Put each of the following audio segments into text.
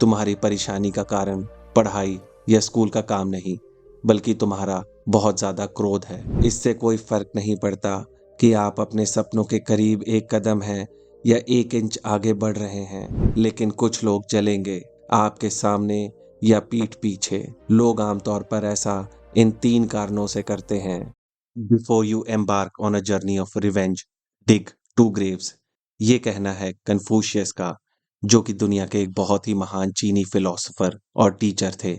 तुम्हारी परेशानी का कारण पढ़ाई या स्कूल का काम नहीं, बल्कि तुम्हारा बहुत ज़्यादा क्रोध है। इससे कोई फर्क नहीं पड़ता कि आप अपने सपनों के करीब एक कदम हैं या 1 इंच आगे बढ़ रहे हैं, लेकिन कुछ लोग जलेंगे आपके सामने या पीठ पीछे। लोग आमतौर पर ऐसा इन 3 कारणों से करते हैं। Before you embark on a journey of revenge, dig 2 Graves. ये कहना है कन्फ्यूशियस का, जो कि दुनिया के एक बहुत ही महान चीनी फिलोसोफर और टीचर थे।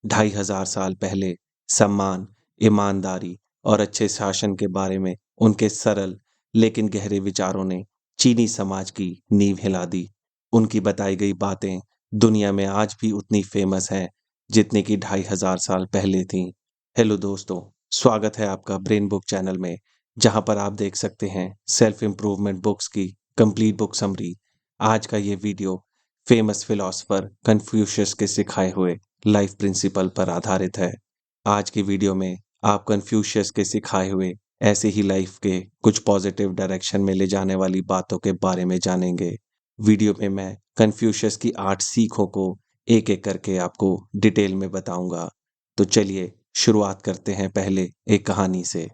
2500 साल पहले सम्मान, ईमानदारी और अच्छे शासन के बारे में उनके सरल लेकिन गहरे विचारों ने चीनी समाज की नींव हिला दी। उनकी बताई गई बातें दुनिया में आज भी उतनी फेमस हैं जितनी कि 2500 साल पहले थीं। हेलो दोस्तों, स्वागत है आपका ब्रेन बुक चैनल में, जहां पर आप देख सकते हैं सेल्फ इम्प्रूवमेंट बुक्स की कंप्लीट बुक समरी। आज का ये वीडियो फेमस फिलोसोफर कन्फ्यूशियस के सिखाए हुए लाइफ प्रिंसिपल पर आधारित है। आज की वीडियो में आप कन्फ्यूशियस के सिखाए हुए ऐसे ही लाइफ के कुछ पॉजिटिव डायरेक्शन में ले जाने वाली बातों के बारे में जानेंगे। वीडियो में मैं कन्फ्यूशियस की 8 सीखों को एक एक करके आपको डिटेल में बताऊंगा। तो चलिए शुरुआत करते हैं पहले एक कहानी से।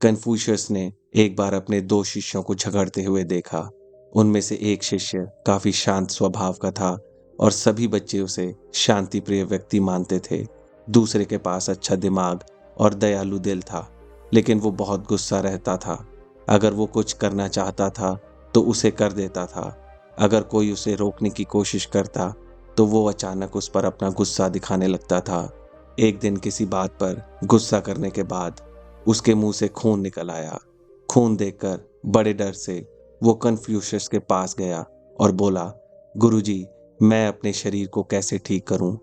कन्फ्यूशियस ने एक बार अपने 2 शिष्यों को झगड़ते हुए देखा। उनमें से एक शिष्य काफी शांत स्वभाव का था और सभी बच्चे उसे शांति प्रिय व्यक्ति मानते थे। दूसरे के पास अच्छा दिमाग और दयालु दिल था, लेकिन वो बहुत गुस्सा रहता था। अगर वो कुछ करना चाहता था तो उसे कर देता था। अगर कोई उसे रोकने की कोशिश करता तो वो अचानक उस पर अपना गुस्सा दिखाने लगता था। एक दिन किसी बात पर गुस्सा करने के बाद उसके मुंह से खून निकल आया। खून देखकर बड़े डर से वो कन्फ्यूशियस के पास गया और बोला, गुरुजी, मैं अपने शरीर को कैसे ठीक करूं?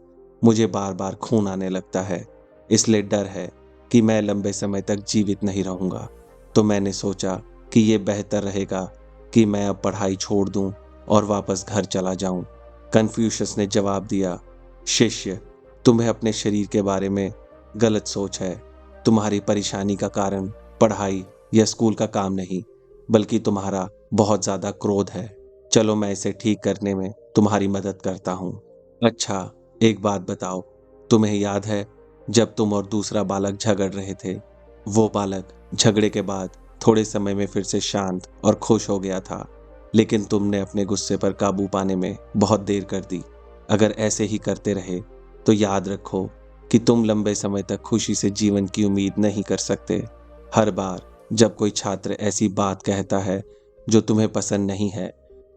मुझे बार बार खून आने लगता है, इसलिए डर है कि मैं लंबे समय तक जीवित नहीं रहूंगा। तो मैंने सोचा कि ये बेहतर रहेगा कि मैं अब पढ़ाई छोड़ दूं और वापस घर चला जाऊं। कन्फ्यूशियस ने जवाब दिया, शिष्य, तुम्हें अपने शरीर के बारे में गलत सोच है। तुम्हारी परेशानी का कारण पढ़ाई या स्कूल का काम नहीं, बल्कि तुम्हारा बहुत ज़्यादा क्रोध है। चलो मैं इसे ठीक करने में तुम्हारी मदद करता हूँ। अच्छा, एक बात बताओ, तुम्हें याद है जब तुम और दूसरा बालक झगड़ रहे थे? वो बालक झगड़े के बाद थोड़े समय में फिर से शांत और खुश हो गया था, लेकिन तुमने अपने गुस्से पर काबू पाने में बहुत देर कर दी। अगर ऐसे ही करते रहे तो याद रखो कि तुम लंबे समय तक खुशी से जीवन की उम्मीद नहीं कर सकते। हर बार जब कोई छात्र ऐसी बात कहता है जो तुम्हें पसंद नहीं है,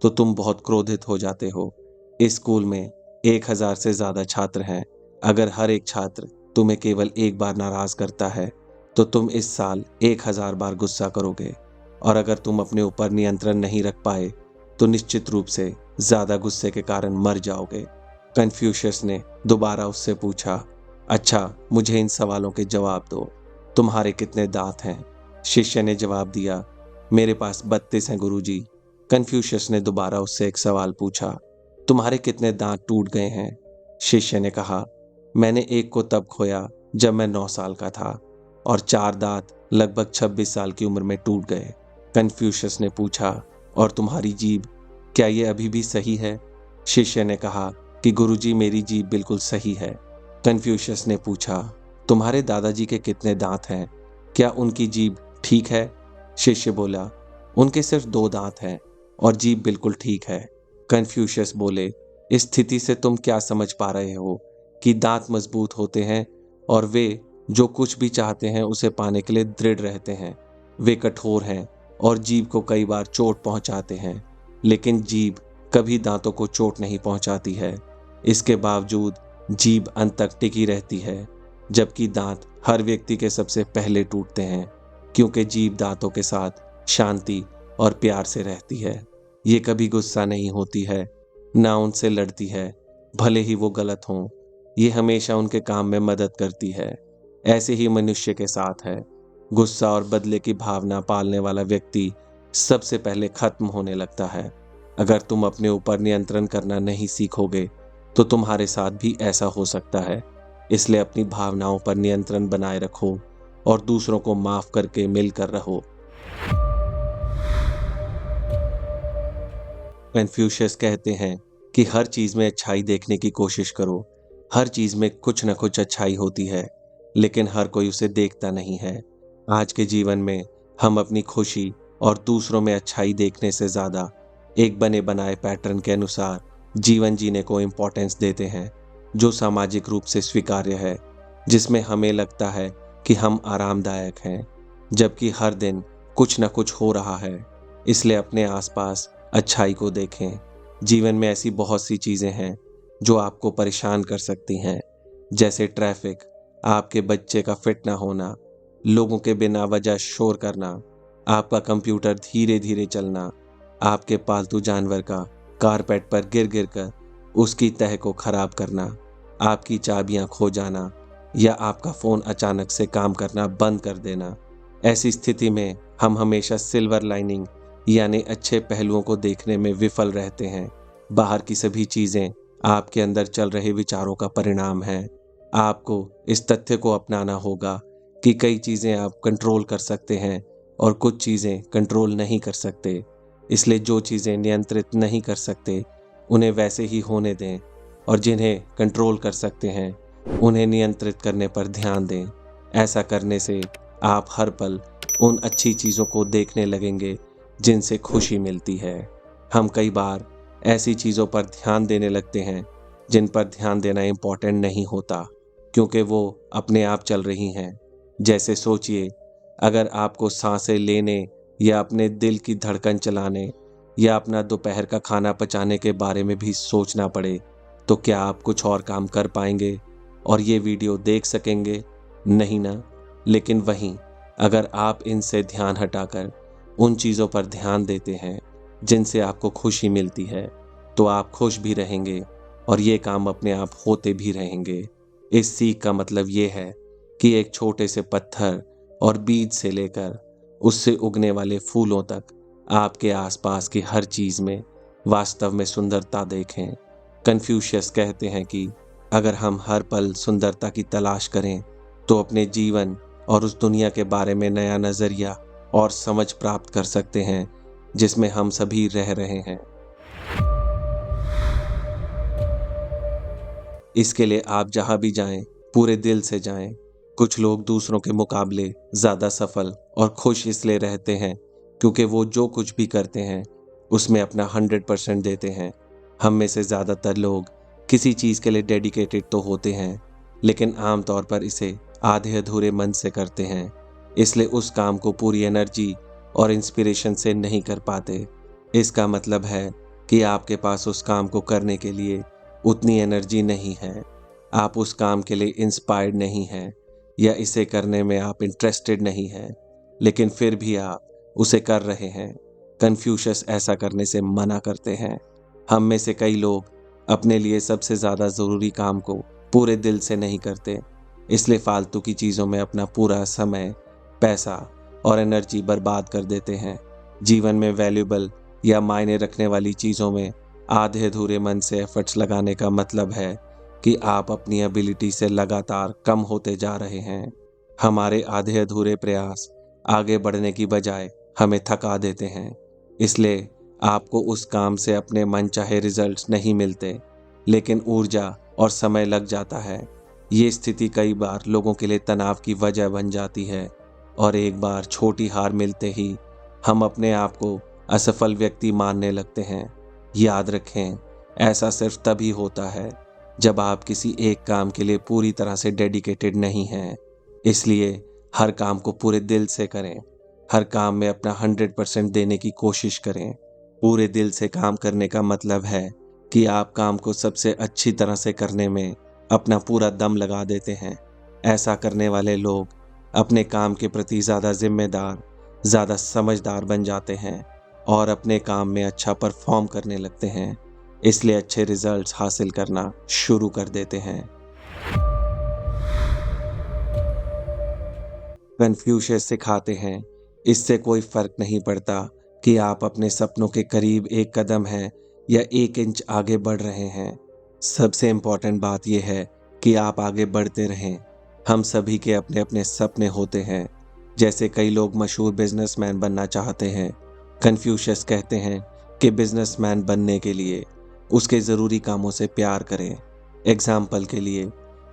तो तुम बहुत क्रोधित हो जाते हो। इस स्कूल में 1000 से ज़्यादा छात्र हैं। अगर हर एक छात्र तुम्हें केवल एक बार नाराज करता है, तो तुम इस साल 1000 बार गुस्सा करोगे। और अगर तुम अपने ऊपर नियंत्रण नहीं रख पाए, तो निश्चित रूप से ज़्यादा गुस्से के कारण मर जाओगे। कन्फ्यूशियस ने दोबारा उससे पूछा, अच्छा, मुझे इन सवालों के जवाब दो। तुम्हारे कितने दांत हैं? शिष्य ने जवाब दिया, मेरे पास 32 हैं गुरुजी। कन्फ्यूशियस ने दोबारा उससे एक सवाल पूछा, तुम्हारे कितने दांत टूट गए हैं? शिष्य ने कहा, मैंने एक को तब खोया जब मैं 9 साल का था और 4 दांत लगभग 26 साल की उम्र में टूट गए। कन्फ्यूशियस ने पूछा, और तुम्हारी जीभ, क्या ये अभी भी सही है? शिष्य ने कहा कि गुरुजी, मेरी जीभ बिल्कुल सही है। कन्फ्यूशियस ने पूछा, तुम्हारे दादाजी के कितने दांत हैं? क्या उनकी जीभ ठीक है? शिष्य बोला, उनके सिर्फ 2 दांत हैं और जीभ बिल्कुल ठीक है। कन्फ्यूशियस बोले, इस स्थिति से तुम क्या समझ पा रहे हो कि दांत मजबूत होते हैं और वे जो कुछ भी चाहते हैं उसे पाने के लिए दृढ़ रहते हैं। वे कठोर हैं और जीभ को कई बार चोट पहुंचाते हैं, लेकिन जीभ कभी दांतों को चोट नहीं पहुंचाती है। इसके बावजूद जीभ अंत तक टिकी रहती है, जबकि दांत हर व्यक्ति के सबसे पहले टूटते हैं, क्योंकि जीभ दांतों के साथ शांति और प्यार से रहती है। ये कभी गुस्सा नहीं होती है, ना उनसे लड़ती है, भले ही वो गलत हों। ये हमेशा उनके काम में मदद करती है। ऐसे ही मनुष्य के साथ है। गुस्सा और बदले की भावना पालने वाला व्यक्ति सबसे पहले खत्म होने लगता है। अगर तुम अपने ऊपर नियंत्रण करना नहीं सीखोगे, तो तुम्हारे साथ भी ऐसा हो सकता है। इसलिए अपनी भावनाओं पर नियंत्रण बनाए रखो और दूसरों को माफ करके मिलकर रहो। कन्फ्यूशियस कहते हैं कि हर चीज में अच्छाई देखने की कोशिश करो। हर चीज में कुछ न कुछ अच्छाई होती है, लेकिन हर कोई उसे देखता नहीं है। आज के जीवन में हम अपनी खुशी और दूसरों में अच्छाई देखने से ज्यादा एक बने बनाए पैटर्न के अनुसार जीवन जीने को इम्पोर्टेंस देते हैं, जो सामाजिक रूप से स्वीकार्य है, जिसमें हमें लगता है कि हम आरामदायक हैं, जबकि हर दिन कुछ न कुछ हो रहा है। इसलिए अपने आसपास अच्छाई को देखें। जीवन में ऐसी बहुत सी चीजें हैं जो आपको परेशान कर सकती हैं, जैसे ट्रैफिक, आपके बच्चे का फिट ना होना, लोगों के बिना वजह शोर करना, आपका कंप्यूटर धीरे धीरे चलना, आपके पालतू जानवर का कारपेट पर गिर गिर कर उसकी तह को खराब करना, आपकी चाबियां खो जाना या आपका फोन अचानक से काम करना बंद कर देना। ऐसी स्थिति में हम हमेशा सिल्वर लाइनिंग यानी अच्छे पहलुओं को देखने में विफल रहते हैं। बाहर की सभी चीजें आपके अंदर चल रहे विचारों का परिणाम है। आपको इस तथ्य को अपनाना होगा कि कई चीजें आप कंट्रोल कर सकते हैं और कुछ चीजें कंट्रोल नहीं कर सकते। इसलिए जो चीजें नियंत्रित नहीं कर सकते उन्हें वैसे ही होने दें, और जिन्हें कंट्रोल कर सकते हैं उन्हें नियंत्रित करने पर ध्यान दें। ऐसा करने से आप हर पल उन अच्छी चीज़ों को देखने लगेंगे जिनसे खुशी मिलती है। हम कई बार ऐसी चीज़ों पर ध्यान देने लगते हैं जिन पर ध्यान देना इम्पोर्टेंट नहीं होता, क्योंकि वो अपने आप चल रही हैं। जैसे सोचिए, अगर आपको सांसें लेने या अपने दिल की धड़कन चलाने या अपना दोपहर का खाना पचाने के बारे में भी सोचना पड़े, तो क्या आप कुछ और काम कर पाएंगे और ये वीडियो देख सकेंगे? नहीं ना। लेकिन वहीं अगर आप इनसे ध्यान हटाकर उन चीज़ों पर ध्यान देते हैं जिनसे आपको खुशी मिलती है, तो आप खुश भी रहेंगे और ये काम अपने आप होते भी रहेंगे। इस सीख का मतलब ये है कि एक छोटे से पत्थर और बीज से लेकर उससे उगने वाले फूलों तक आपके आसपास की हर चीज में वास्तव में सुंदरता देखें। कन्फ्यूशियस कहते हैं कि अगर हम हर पल सुंदरता की तलाश करें तो अपने जीवन और उस दुनिया के बारे में नया नजरिया और समझ प्राप्त कर सकते हैं जिसमें हम सभी रह रहे हैं। इसके लिए आप जहां भी जाएं, पूरे दिल से जाएं। कुछ लोग दूसरों के मुकाबले ज्यादा सफल और खुश इसलिए रहते हैं क्योंकि वो जो कुछ भी करते हैं उसमें अपना 100% देते हैं। हम में से ज्यादातर लोग किसी चीज के लिए डेडिकेटेड तो होते हैं, लेकिन आमतौर पर इसे आधे अधूरे मन से करते हैं, इसलिए उस काम को पूरी एनर्जी और इंस्पिरेशन से नहीं कर पाते। इसका मतलब है कि आपके पास उस काम को करने के लिए उतनी एनर्जी नहीं है, आप उस काम के लिए इंस्पायर्ड नहीं हैं, या इसे करने में आप इंटरेस्टेड नहीं हैं, लेकिन फिर भी आप उसे कर रहे हैं। कन्फ्यूशियस ऐसा करने से मना करते हैं। हम में से कई लोग अपने लिए सबसे ज़्यादा ज़रूरी काम को पूरे दिल से नहीं करते, इसलिए फालतू की चीज़ों में अपना पूरा समय, पैसा और एनर्जी बर्बाद कर देते हैं। जीवन में वैल्यूबल या मायने रखने वाली चीज़ों में आधे अधूरे मन से एफर्ट्स लगाने का मतलब है कि आप अपनी एबिलिटी से लगातार कम होते जा रहे हैं। हमारे आधे अधूरे प्रयास आगे बढ़ने की बजाय हमें थका देते हैं, इसलिए आपको उस काम से अपने मनचाहे रिजल्ट्स नहीं मिलते, लेकिन ऊर्जा और समय लग जाता है। ये स्थिति कई बार लोगों के लिए तनाव की वजह बन जाती है, और एक बार छोटी हार मिलते ही हम अपने आप को असफल व्यक्ति मानने लगते हैं। याद रखें, ऐसा सिर्फ तभी होता है जब आप किसी एक काम के लिए पूरी तरह से डेडिकेटेड नहीं हैं। इसलिए हर काम को पूरे दिल से करें, हर काम में अपना 100% देने की कोशिश करें। पूरे दिल से काम करने का मतलब है कि आप काम को सबसे अच्छी तरह से करने में अपना पूरा दम लगा देते हैं। ऐसा करने वाले लोग अपने काम के प्रति ज़्यादा जिम्मेदार, ज़्यादा समझदार बन जाते हैं और अपने काम में अच्छा परफॉर्म करने लगते हैं, इसलिए अच्छे रिजल्ट्स हासिल करना शुरू कर देते हैं। कन्फ्यूशियस सिखाते हैं, इससे कोई फर्क नहीं पड़ता कि आप अपने सपनों के करीब एक कदम हैं या 1 इंच आगे बढ़ रहे हैं। सबसे इम्पोर्टेंट बात यह है कि आप आगे बढ़ते रहें। हम सभी के अपने अपने सपने होते हैं। जैसे कई लोग मशहूर बिजनेसमैन बनना चाहते हैं। कन्फ्यूशियस कहते हैं कि बिजनेसमैन बनने के लिए उसके ज़रूरी कामों से प्यार करें। एग्जाम्पल के लिए,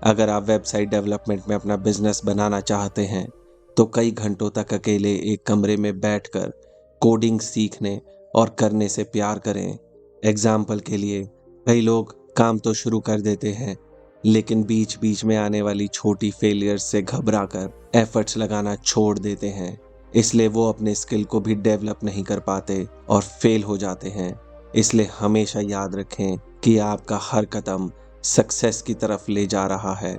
अगर आप वेबसाइट डेवलपमेंट में अपना बिजनेस बनाना चाहते हैं तो कई घंटों तक अकेले एक कमरे में बैठकर कोडिंग सीखने और करने से प्यार करें। एग्जाम्पल के लिए, कई लोग काम तो शुरू कर देते हैं लेकिन बीच बीच में आने वाली छोटी फेलियर्स से घबराकर एफर्ट्स लगाना छोड़ देते हैं। इसलिए वो अपने स्किल को भी डेवलप नहीं कर पाते और फेल हो जाते हैं। इसलिए हमेशा याद रखें कि आपका हर कदम सक्सेस की तरफ ले जा रहा है।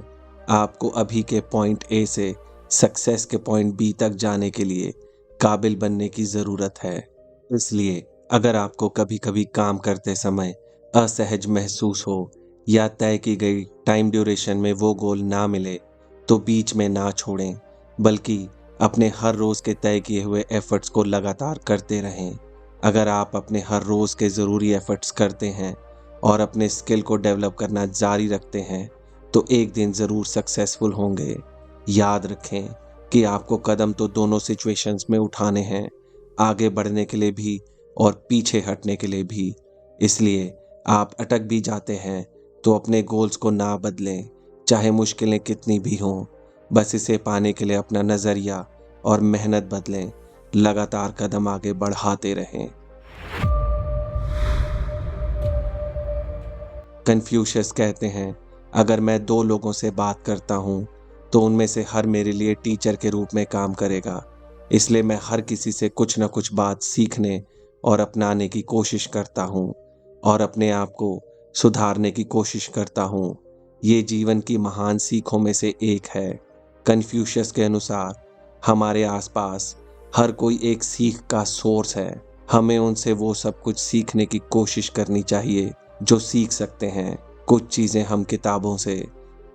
आपको अभी के पॉइंट ए से सक्सेस के पॉइंट बी तक जाने के लिए काबिल बनने की ज़रूरत है। इसलिए अगर आपको कभी कभी काम करते समय असहज महसूस हो या तय की गई टाइम ड्यूरेशन में वो गोल ना मिले तो बीच में ना छोड़ें, बल्कि अपने हर रोज़ के तय किए हुए एफर्ट्स को लगातार करते रहें। अगर आप अपने हर रोज़ के ज़रूरी एफर्ट्स करते हैं और अपने स्किल को डेवलप करना जारी रखते हैं तो एक दिन ज़रूर सक्सेसफुल होंगे। याद रखें कि आपको कदम तो दोनों सिचुएशंस में उठाने हैं, आगे बढ़ने के लिए भी और पीछे हटने के लिए भी। इसलिए आप अटक भी जाते हैं तो अपने गोल्स को ना बदलें, चाहे मुश्किलें कितनी भी हों। बस इसे पाने के लिए अपना नज़रिया और मेहनत बदलें, लगातार कदम आगे बढ़ाते रहें। कन्फ्यूशियस कहते हैं, अगर मैं दो लोगों से बात करता हूँ तो उनमें से हर मेरे लिए टीचर के रूप में काम करेगा। इसलिए मैं हर किसी से कुछ न कुछ बात सीखने और अपनाने की कोशिश करता हूँ और अपने आप को सुधारने की कोशिश करता हूँ। ये जीवन की महान सीखों में से एक है। कन्फ्यूशियस के अनुसार हमारे आसपास हर कोई एक सीख का सोर्स है। हमें उनसे वो सब कुछ सीखने की कोशिश करनी चाहिए जो सीख सकते हैं। कुछ चीज़ें हम किताबों से,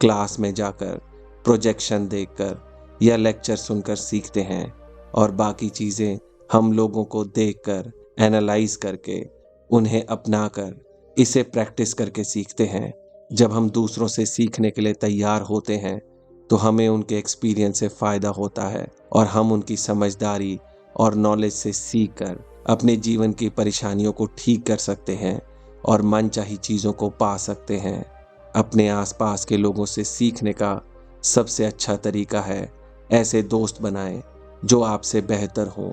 क्लास में जाकर, प्रोजेक्शन देखकर या लेक्चर सुनकर सीखते हैं और बाकी चीज़ें हम लोगों को देखकर, एनालाइज करके, उन्हें अपनाकर, इसे प्रैक्टिस करके सीखते हैं। जब हम दूसरों से सीखने के लिए तैयार होते हैं तो हमें उनके एक्सपीरियंस से फ़ायदा होता है और हम उनकी समझदारी और नॉलेज से सीखकर अपने जीवन की परेशानियों को ठीक कर सकते हैं और मनचाही चीज़ों को पा सकते हैं। अपने आसपास के लोगों से सीखने का सबसे अच्छा तरीका है ऐसे दोस्त बनाएं जो आपसे बेहतर हों,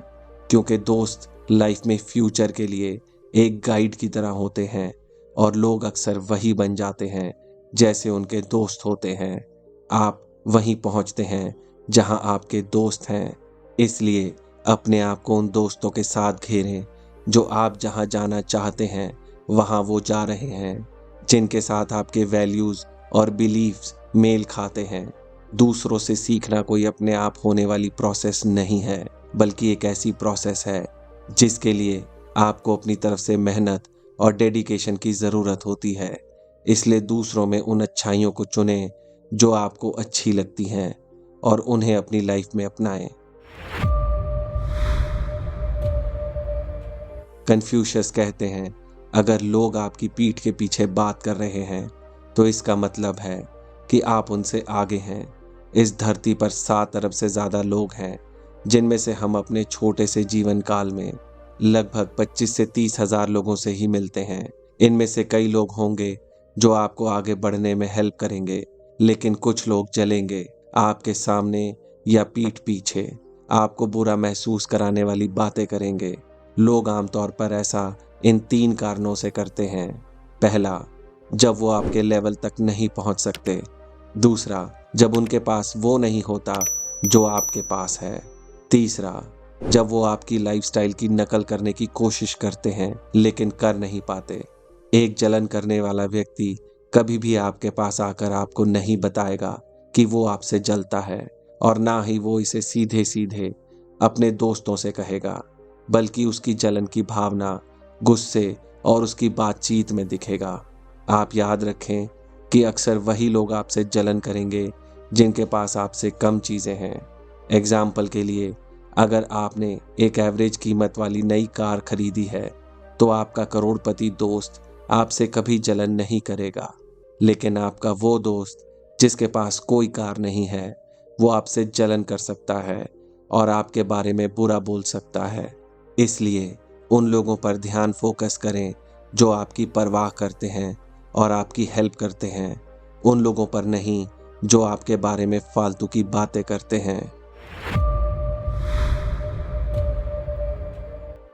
क्योंकि दोस्त लाइफ में फ्यूचर के लिए एक गाइड की तरह होते हैं और लोग अक्सर वही बन जाते हैं जैसे उनके दोस्त होते हैं। आप वहीं पहुंचते हैं जहां आपके दोस्त हैं। इसलिए अपने आप को उन दोस्तों के साथ घेरें जो आप जहां जाना चाहते हैं वहां वो जा रहे हैं, जिनके साथ आपके वैल्यूज़ और बिलीव्स मेल खाते हैं। दूसरों से सीखना कोई अपने आप होने वाली प्रोसेस नहीं है, बल्कि एक ऐसी प्रोसेस है जिसके लिए आपको अपनी तरफ से मेहनत और डेडिकेशन की ज़रूरत होती है। इसलिए दूसरों में उन अच्छाइयों को चुनें जो आपको अच्छी लगती हैं और उन्हें अपनी लाइफ में अपनाएं। कन्फ्यूशियस कहते हैं, अगर लोग आपकी पीठ के पीछे बात कर रहे हैं तो इसका मतलब है कि आप उनसे आगे हैं। इस धरती पर 7 अरब से ज़्यादा लोग हैं, जिनमें से हम अपने छोटे से जीवन काल में लगभग 25 से 30 हज़ार लोगों से ही मिलते हैं। इनमें से कई लोग होंगे जो आपको आगे बढ़ने में हेल्प करेंगे, लेकिन कुछ लोग जलेंगे आपके सामने या पीठ पीछे, आपको बुरा महसूस कराने वाली बातें करेंगे। लोग आमतौर पर ऐसा इन 3 कारणों से करते हैं। पहला, जब वो आपके लेवल तक नहीं पहुंच सकते। दूसरा, जब उनके पास वो नहीं होता जो आपके पास है। तीसरा, जब वो आपकी लाइफस्टाइल की नकल करने की कोशिश करते हैं लेकिन कर नहीं पाते। एक जलन करने वाला व्यक्ति कभी भी आपके पास आकर आपको नहीं बताएगा कि वो आपसे जलता है, और ना ही वो इसे सीधे सीधे अपने दोस्तों से कहेगा, बल्कि उसकी जलन की भावना गुस्से और उसकी बातचीत में दिखेगा। आप याद रखें कि अक्सर वही लोग आपसे जलन करेंगे जिनके पास आपसे कम चीज़ें हैं। एग्जाम्पल के लिए, अगर आपने एक एवरेज कीमत वाली नई कार खरीदी है तो आपका करोड़पति दोस्त आपसे कभी जलन नहीं करेगा, लेकिन आपका वो दोस्त जिसके पास कोई कार नहीं है वो आपसे जलन कर सकता है और आपके बारे में बुरा बोल सकता है। इसलिए उन लोगों पर ध्यान फोकस करें जो आपकी परवाह करते हैं और आपकी हेल्प करते हैं, उन लोगों पर नहीं जो आपके बारे में फालतू की बातें करते हैं।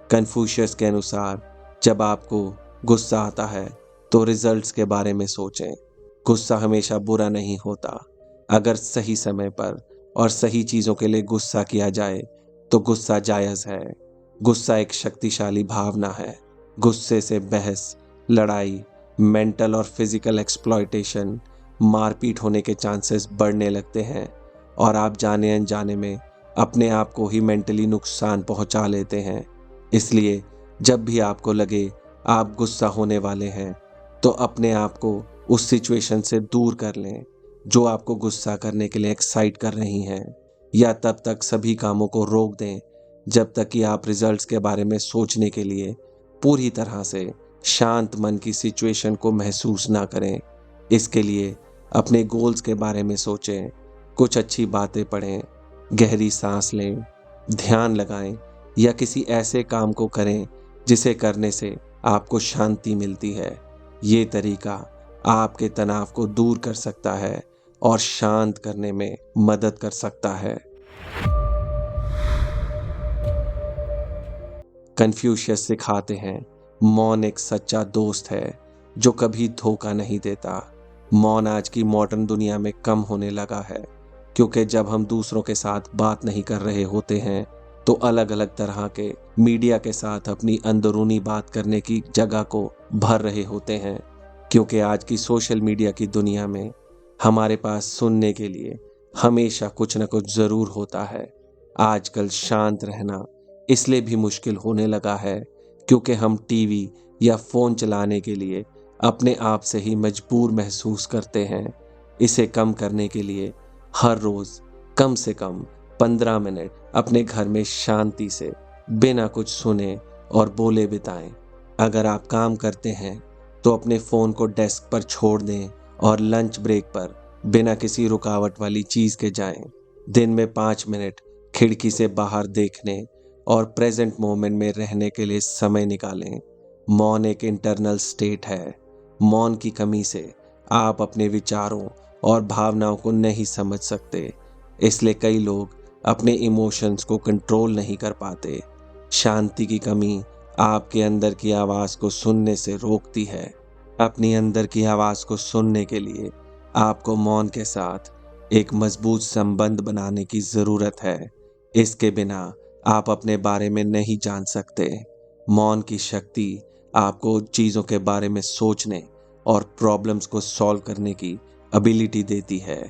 कन्फ्यूशियस के अनुसार जब आपको गुस्सा आता है तो रिजल्ट्स के बारे में सोचें। गुस्सा हमेशा बुरा नहीं होता। अगर सही समय पर और सही चीज़ों के लिए गुस्सा किया जाए तो गुस्सा जायज़ है। गुस्सा एक शक्तिशाली भावना है। गुस्से से बहस, लड़ाई, मेंटल और फिजिकल एक्सप्लॉयटेशन, मारपीट होने के चांसेस बढ़ने लगते हैं और आप जाने अनजाने में अपने आप को ही मेंटली नुकसान पहुंचा लेते हैं। इसलिए जब भी आपको लगे आप गुस्सा होने वाले हैं तो अपने आप को उस सिचुएशन से दूर कर लें जो आपको गुस्सा करने के लिए एक्साइट कर रही हैं, या तब तक सभी कामों को रोक दें जब तक कि आप रिजल्ट्स के बारे में सोचने के लिए पूरी तरह से शांत मन की सिचुएशन को महसूस ना करें। इसके लिए अपने गोल्स के बारे में सोचें, कुछ अच्छी बातें पढ़ें, गहरी सांस लें, ध्यान लगाएं या किसी ऐसे काम को करें जिसे करने से आपको शांति मिलती है। ये तरीका आपके तनाव को दूर कर सकता है और शांत करने में मदद कर सकता है। कन्फ्यूशियस सिखाते हैं मौन एक सच्चा दोस्त है जो कभी धोखा नहीं देता। मौन आज की मॉडर्न दुनिया में कम होने लगा है क्योंकि जब हम दूसरों के साथ बात नहीं कर रहे होते हैं तो अलग अलग तरह के मीडिया के साथ अपनी अंदरूनी बात करने की जगह को भर रहे होते हैं। क्योंकि आज की सोशल मीडिया की दुनिया में हमारे पास सुनने के लिए हमेशा कुछ न कुछ ज़रूर होता है। आजकल शांत रहना इसलिए भी मुश्किल होने लगा है क्योंकि हम टीवी या फ़ोन चलाने के लिए अपने आप से ही मजबूर महसूस करते हैं। इसे कम करने के लिए हर रोज़ कम से कम 15 मिनट अपने घर में शांति से बिना कुछ सुने और बोले बिताएं। अगर आप काम करते हैं तो अपने फ़ोन को डेस्क पर छोड़ दें और लंच ब्रेक पर बिना किसी रुकावट वाली चीज़ के जाएं। दिन में 5 मिनट खिड़की से बाहर देखने और प्रेजेंट मोमेंट में रहने के लिए समय निकालें। मौन एक इंटरनल स्टेट है। मौन की कमी से आप अपने विचारों और भावनाओं को नहीं समझ सकते। इसलिए कई लोग अपने इमोशंस को कंट्रोल नहीं कर पाते। शांति की कमी आपके अंदर की आवाज़ को सुनने से रोकती है। अपनी अंदर की आवाज़ को सुनने के लिए आपको मौन के साथ एक मजबूत संबंध बनाने की ज़रूरत है। इसके बिना आप अपने बारे में नहीं जान सकते। मौन की शक्ति आपको चीज़ों के बारे में सोचने और प्रॉब्लम्स को सॉल्व करने की एबिलिटी देती है।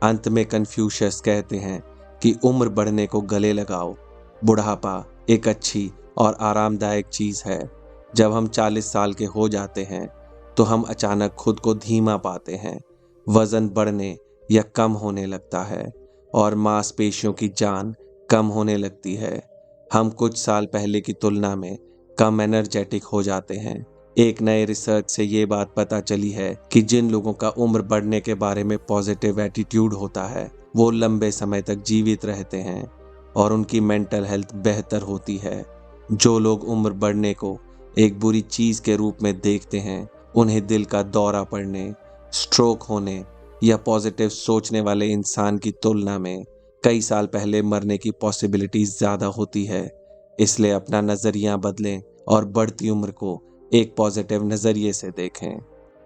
अंत में कन्फ्यूशियस कहते हैं कि उम्र बढ़ने को गले लगाओ। बुढ़ापा एक अच्छी और आरामदायक चीज़ है। जब हम 40 साल के हो जाते हैं तो हम अचानक खुद को धीमा पाते हैं, वज़न बढ़ने या कम होने लगता है और मांसपेशियों की जान कम होने लगती है। हम कुछ साल पहले की तुलना में कम एनर्जेटिक हो जाते हैं। एक नए रिसर्च से ये बात पता चली है कि जिन लोगों का उम्र बढ़ने के बारे में पॉजिटिव एटीट्यूड होता है वो लंबे समय तक जीवित रहते हैं और उनकी मेंटल हेल्थ बेहतर होती है। जो लोग उम्र बढ़ने को एक बुरी चीज़ के रूप में देखते हैं उन्हें दिल का दौरा पड़ने, स्ट्रोक होने या पॉजिटिव सोचने वाले इंसान की तुलना में कई साल पहले मरने की पॉसिबिलिटीज ज़्यादा होती है। इसलिए अपना नज़रिया बदलें और बढ़ती उम्र को एक पॉजिटिव नज़रिए से देखें।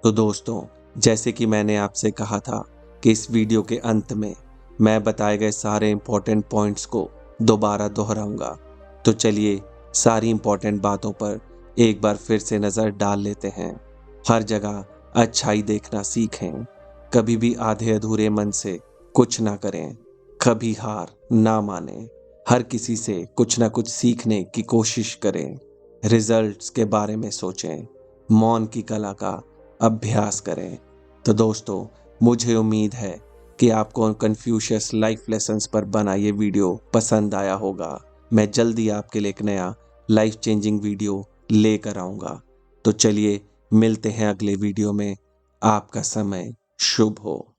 तो दोस्तों, जैसे कि मैंने आपसे कहा था कि इस वीडियो के अंत में मैं बताए गए सारे इंपॉर्टेंट पॉइंट्स को दोबारा दोहराऊंगा। तो चलिए सारी इंपॉर्टेंट बातों पर एक बार फिर से नज़र डाल लेते हैं। हर जगह अच्छाई देखना सीखें। कभी भी आधे अधूरे मन से कुछ ना करें। कभी हार ना मानें। हर किसी से कुछ ना कुछ सीखने की कोशिश करें। रिजल्ट्स के बारे में सोचें। मौन की कला का अभ्यास करें। तो दोस्तों, मुझे उम्मीद है कि आपको कन्फ्यूशियस लाइफ लेसन्स पर बना ये वीडियो पसंद आया होगा। मैं जल्दी आपके लिए एक नया लाइफ चेंजिंग वीडियो लेकर आऊँगा। तो चलिए मिलते हैं अगले वीडियो में। आपका समय शुभ हो।